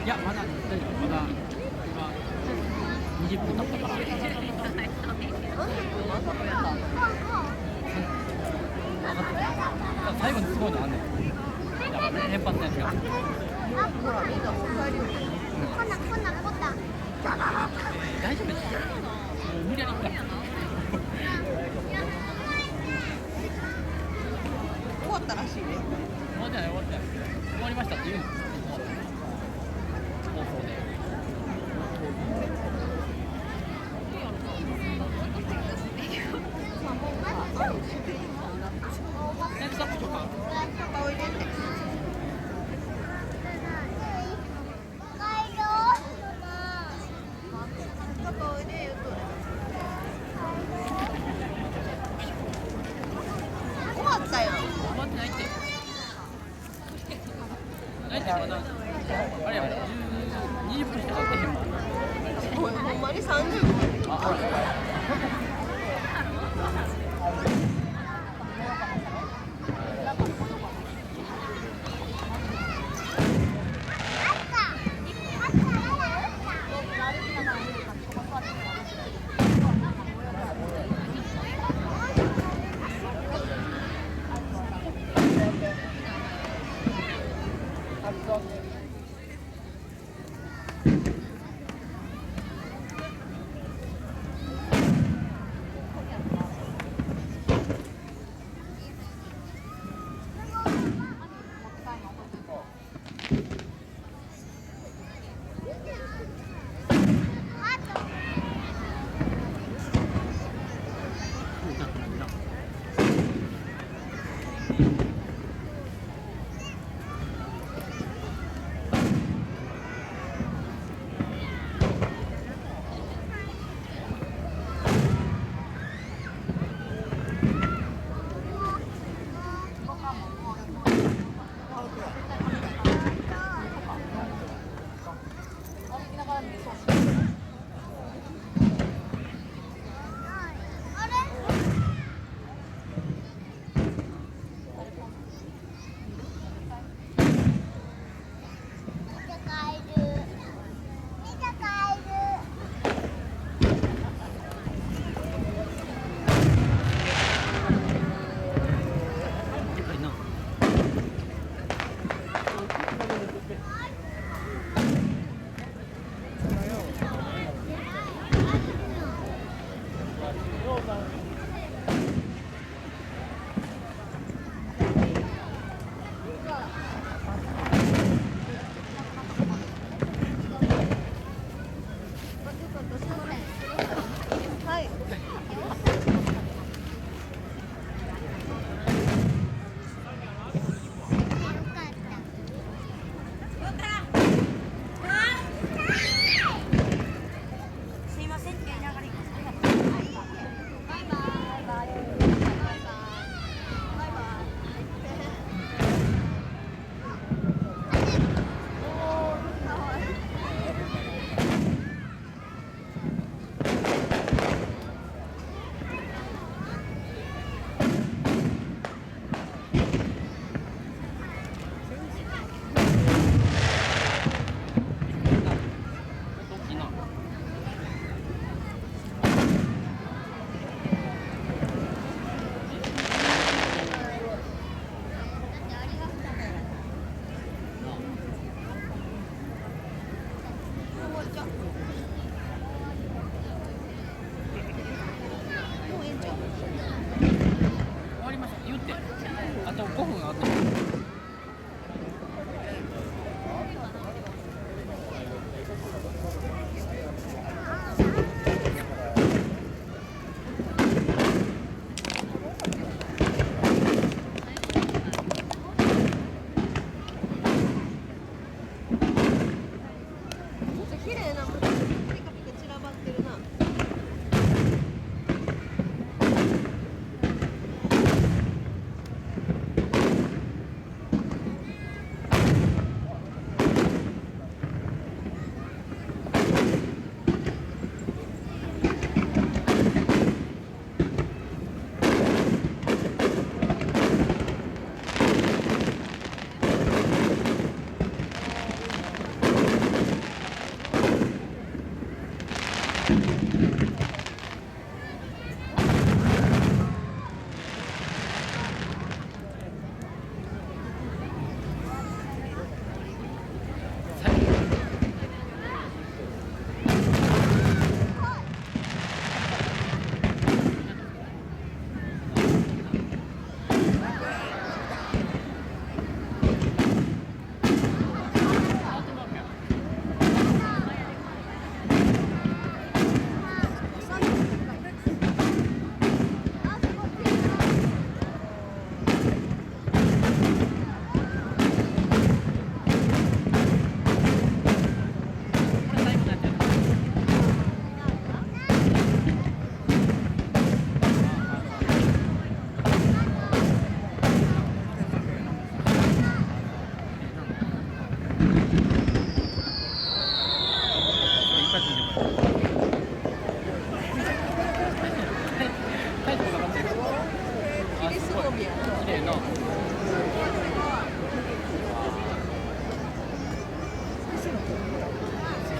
いや、まだ大丈夫。まだ今20分経ったから。最後にすごいのあんねん。連発のやつが。ほら、みんなもう帰るよ。大丈夫ですよ。もう無理やり行くから。終わったらしいね。終わってない、終わってない。終わりましたって言うんですよ。放送で。ストップとか。おいでって。おいで言うとる。終わったやん。終わってないって。ないってまだ。あれやもん。20分しか経ってへんもん。ほんまに30分。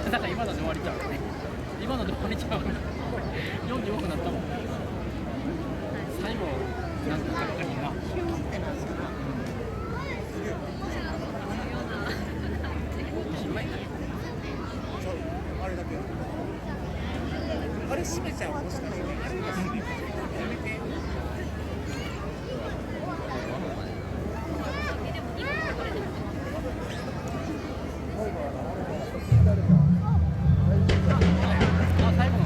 だから今ので終わりちゃう今ので終わりちゃう45分だったもん最後なんかかっこいいなヒューってなったな。あれだけあれ閉めちゃうもしかしてあれが閉めてやめてあ、最後の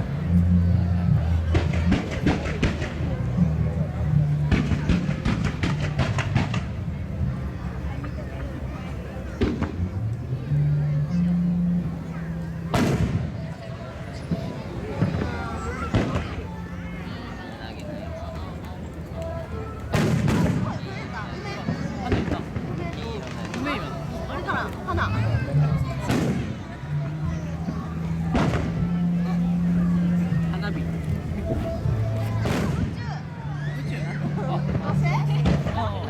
花いった梅今あれかな、花。花火宇宙ああ、せ。あ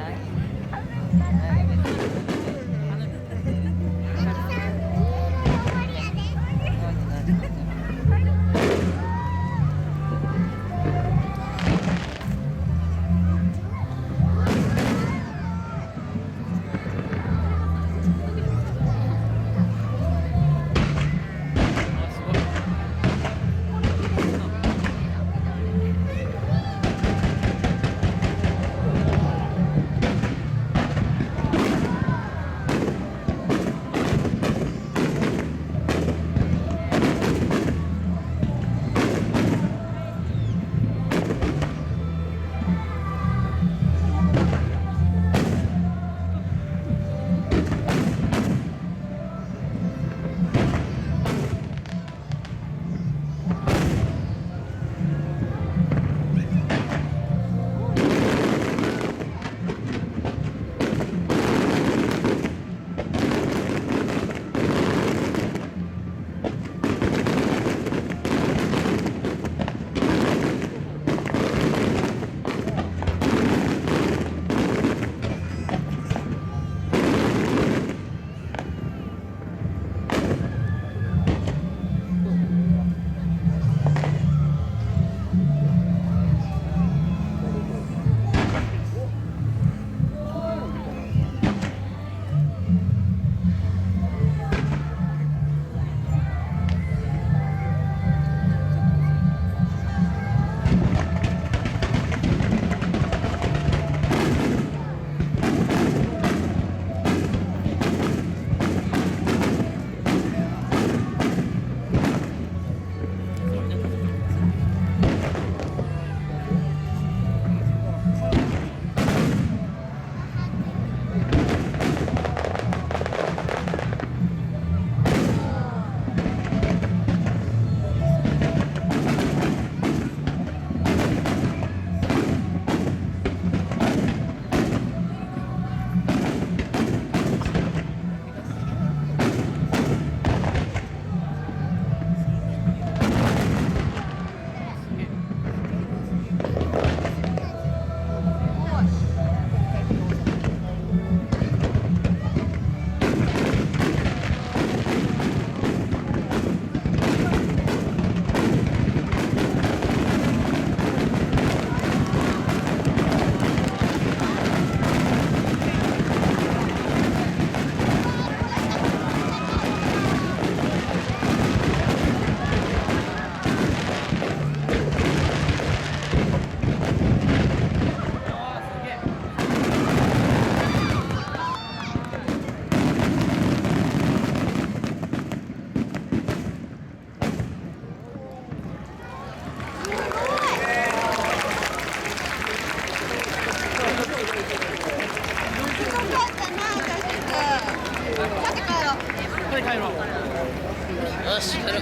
よし、帰ろう。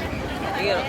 逃げろ。